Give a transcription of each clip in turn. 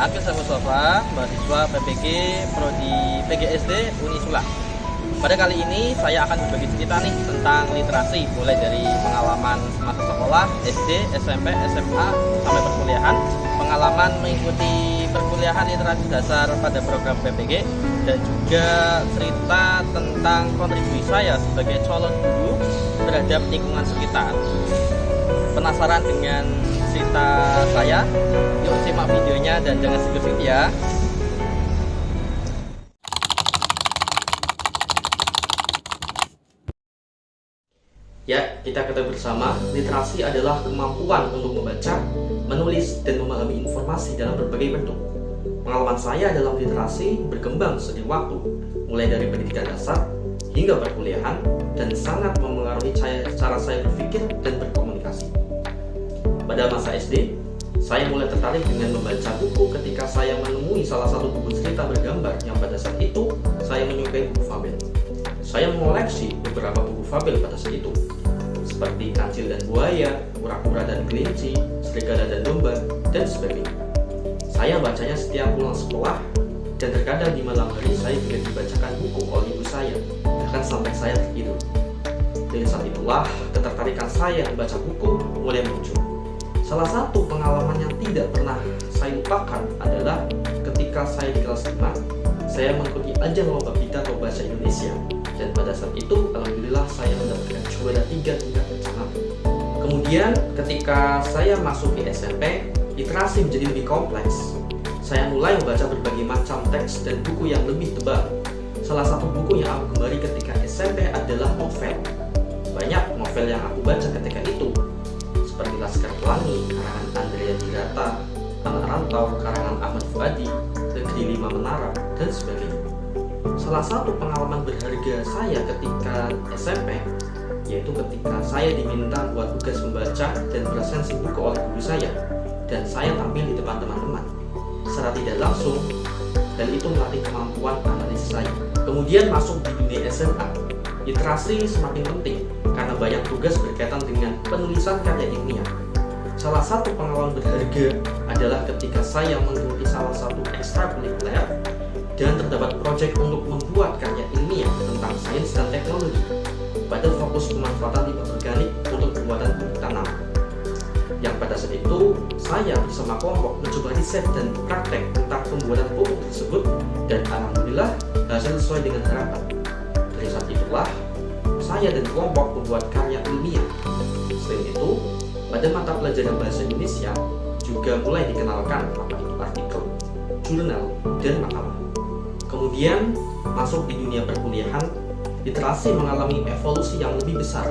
Akil Mustafa, mahasiswa PPG Prodi PGSD Unisula. Pada kali ini saya akan berbagi cerita nih tentang literasi, mulai dari pengalaman masa sekolah, SD, SMP, SMA, sampai perkuliahan, pengalaman mengikuti perkuliahan literasi dasar pada program PPG, dan juga cerita tentang kontribusi saya sebagai calon guru terhadap lingkungan sekitar. Penasaran dengan cerita saya? Yuk simak videonya dan jangan skip ya. Ya, kita ketahui bersama, literasi adalah kemampuan untuk membaca, menulis, dan memahami informasi dalam berbagai bentuk. Pengalaman saya dalam literasi berkembang seiring waktu, mulai dari pendidikan dasar hingga perkuliahan, dan sangat memengaruhi cara saya berpikir dan berkomunikasi. Pada masa SD, saya mulai tertarik dengan membaca buku ketika saya menemui salah satu buku cerita bergambar yang pada saat itu saya menyukai buku fabel. Saya mengoleksi beberapa buku fabel pada saat itu, seperti Kancil dan Buaya, Kura-kura dan Kelinci, Serigala dan Domba, dan sebagainya. Saya bacanya setiap pulang sekolah, dan terkadang di malam hari saya juga dibacakan buku oleh ibu saya, bahkan sampai saya tertidur. Dari saat itulah ketertarikan saya membaca buku mulai muncul. Salah satu pengalaman yang tidak pernah saya lupakan adalah ketika saya di kelas 5, saya mengikuti ajang lomba pita atau bahasa Indonesia, dan pada saat itu alhamdulillah saya mendapatkan juara 3 tingkat nasional. Kemudian ketika saya masuk di SMP, literasi menjadi lebih kompleks. Saya mulai membaca berbagai macam teks dan buku yang lebih tebal. Salah satu buku yang aku gemari ketika SMP adalah novel. Banyak novel yang aku baca ketika itu, seperti Laskar Pelangi karangan Andrea Dirata, Anak Rantau karangan Ahmad Fuadi, Negeri Lima Menara, dan sebagainya. Salah satu pengalaman berharga saya ketika SMP yaitu ketika saya diminta buat tugas membaca dan beresensi buku oleh guru saya, dan saya tampil di depan teman-teman. Secara tidak langsung, dan itu melatih kemampuan analisis saya. Kemudian masuk di dunia SMA, literasi semakin penting karena banyak tugas berkaitan dengan penulisan karya ilmiah. Salah satu pengalaman berharga adalah ketika saya mengikuti salah satu ekstrakurikuler dan terdapat proyek untuk membuat karya ilmiah tentang sains dan teknologi pada fokus pemanfaatan limbah organik untuk pembuatan pupuk tanam. Yang pada saat itu, saya bersama kelompok mencoba riset dan praktek tentang pembuatan pupuk tersebut, dan alhamdulillah hasil sesuai dengan harapan. Dari saat itulah, saya dan kelompok membuat karya ilmiah. Selain itu, pada mata pelajaran bahasa Indonesia juga mulai dikenalkan apa itu artikel, jurnal, dan makalah. Kemudian masuk di dunia perkuliahan, literasi mengalami evolusi yang lebih besar.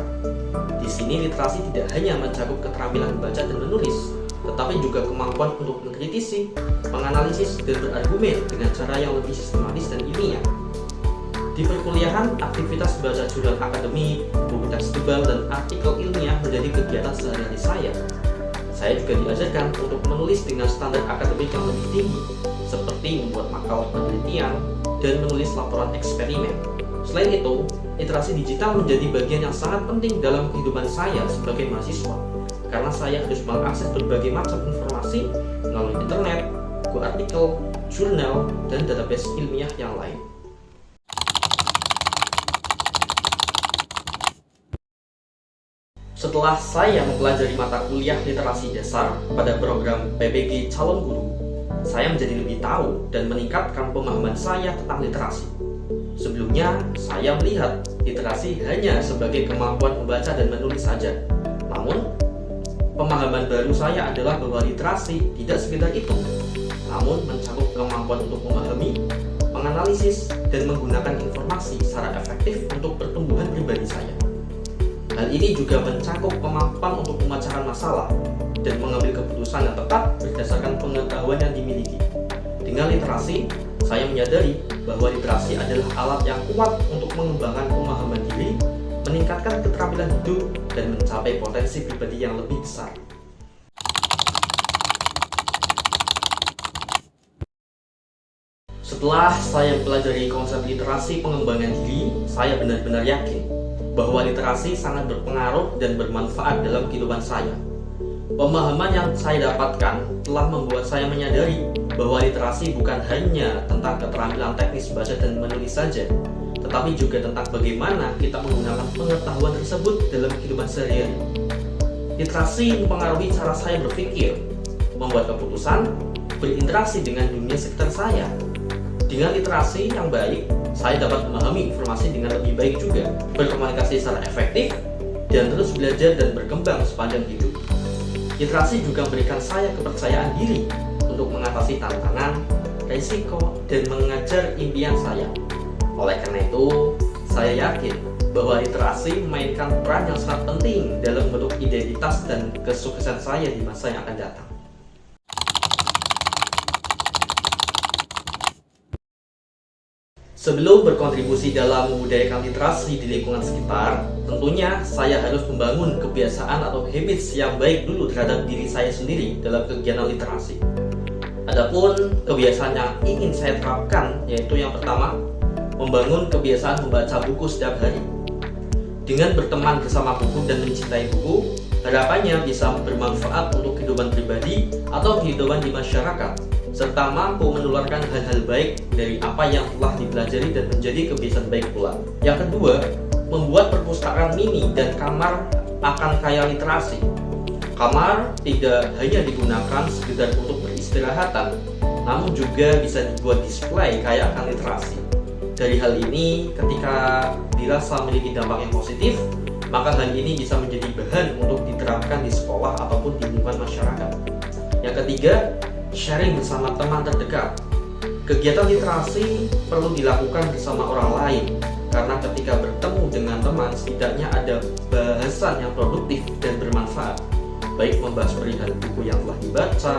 Di sini literasi tidak hanya mencakup keterampilan membaca dan menulis, tetapi juga kemampuan untuk mengkritisi, menganalisis, dan berargumen dengan cara yang lebih sistematis dan ilmiah. Di perkuliahan, aktivitas baca jurnal akademik, buku teks tebal, dan artikel ilmiah menjadi kegiatan sehari-hari saya. Saya juga diajarkan untuk menulis dengan standar akademik yang lebih tinggi, seperti membuat makalah penelitian dan menulis laporan eksperimen. Selain itu, literasi digital menjadi bagian yang sangat penting dalam kehidupan saya sebagai mahasiswa, karena saya harus mengakses berbagai macam informasi melalui internet, buku artikel, jurnal, dan database ilmiah yang lain. Setelah saya mempelajari mata kuliah literasi dasar pada program PPG Calon Guru, saya menjadi lebih tahu dan meningkatkan pemahaman saya tentang literasi. Sebelumnya, saya melihat literasi hanya sebagai kemampuan membaca dan menulis saja. Namun, pemahaman baru saya adalah bahwa literasi tidak sekedar itu, namun mencakup kemampuan untuk memahami, menganalisis, dan menggunakan informasi secara efektif untuk pertumbuhan pribadi saya. Hal ini juga mencakup kemampuan untuk memecahkan masalah dan mengambil keputusan yang tepat berdasarkan pengetahuan yang dimiliki. Dengan literasi, saya menyadari bahwa literasi adalah alat yang kuat untuk mengembangkan pemahaman diri, meningkatkan keterampilan hidup, dan mencapai potensi pribadi yang lebih besar. Setelah saya mempelajari konsep literasi pengembangan diri, saya benar-benar yakin bahwa literasi sangat berpengaruh dan bermanfaat dalam kehidupan saya. Pemahaman yang saya dapatkan telah membuat saya menyadari bahwa literasi bukan hanya tentang keterampilan teknis baca dan menulis saja, tetapi juga tentang bagaimana kita menggunakan pengetahuan tersebut dalam kehidupan sehari-hari. Literasi mempengaruhi cara saya berpikir, membuat keputusan, berinteraksi dengan dunia sekitar saya. Dengan literasi yang baik, saya dapat memahami informasi dengan lebih baik juga, berkomunikasi secara efektif, dan terus belajar dan berkembang sepanjang hidup. Literasi juga memberikan saya kepercayaan diri untuk mengatasi tantangan, risiko, dan mengejar impian saya. Oleh karena itu, saya yakin bahwa literasi memainkan peran yang sangat penting dalam membentuk identitas dan kesuksesan saya di masa yang akan datang. Sebelum berkontribusi dalam membudayakan literasi di lingkungan sekitar, tentunya saya harus membangun kebiasaan atau habits yang baik dulu terhadap diri saya sendiri dalam kegiatan literasi. Adapun kebiasaan yang ingin saya terapkan yaitu yang pertama, membangun kebiasaan membaca buku setiap hari. Dengan berteman bersama buku dan mencintai buku, harapannya bisa bermanfaat untuk kehidupan pribadi atau kehidupan di masyarakat, serta mampu menularkan hal-hal baik dari apa yang telah dipelajari dan menjadi kebiasaan baik pula. Yang kedua, membuat perpustakaan mini dan kamar akan kaya literasi. Kamar tidak hanya digunakan sekedar untuk peristirahatan, namun juga bisa dibuat display kaya akan literasi. Dari hal ini, ketika dirasa memiliki dampak yang positif, maka hal ini bisa menjadi bahan untuk diterapkan di sekolah ataupun di lingkungan masyarakat. Yang ketiga, sharing bersama teman terdekat. Kegiatan literasi perlu dilakukan bersama orang lain, karena ketika bertemu dengan teman, setidaknya ada bahasan yang produktif dan bermanfaat, baik membahas perihal buku yang telah dibaca,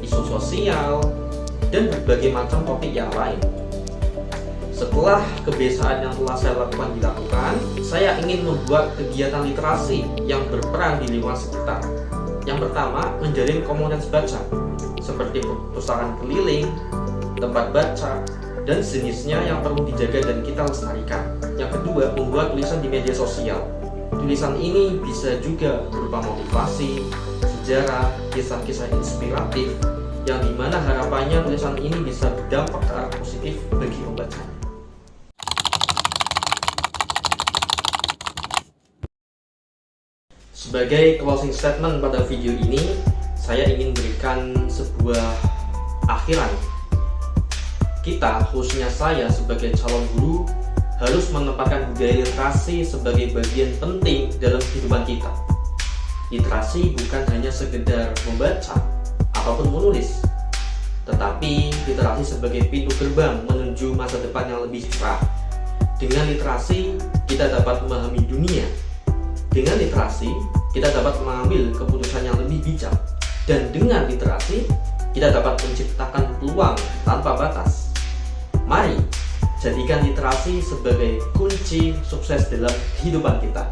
isu sosial, dan berbagai macam topik yang lain. Setelah kebiasaan yang telah saya lakukan dilakukan, saya ingin membuat kegiatan literasi yang berperan di lingkungan sekitar. Yang pertama, menjalin komunitas baca, seperti perpustakaan keliling, tempat baca, dan jenisnya yang perlu dijaga dan kita lestarikan. Yang kedua, membuat tulisan di media sosial. Tulisan ini bisa juga berupa motivasi, sejarah, kisah-kisah inspiratif, yang dimana harapannya tulisan ini bisa berdampak ke arah positif bagi pembacanya. Sebagai closing statement pada video ini, saya ingin berikan sebuah akhiran. Kita, khususnya saya sebagai calon guru, harus menempatkan budaya literasi sebagai bagian penting dalam kehidupan kita. Literasi bukan hanya sekedar membaca ataupun menulis, tetapi literasi sebagai pintu gerbang menuju masa depan yang lebih cerah. Dengan literasi, kita dapat memahami dunia. Dengan literasi, kita dapat mengambil keputusan yang lebih bijak. Dan dengan literasi, kita dapat menciptakan peluang tanpa batas. Mari, jadikan literasi sebagai kunci sukses dalam kehidupan kita.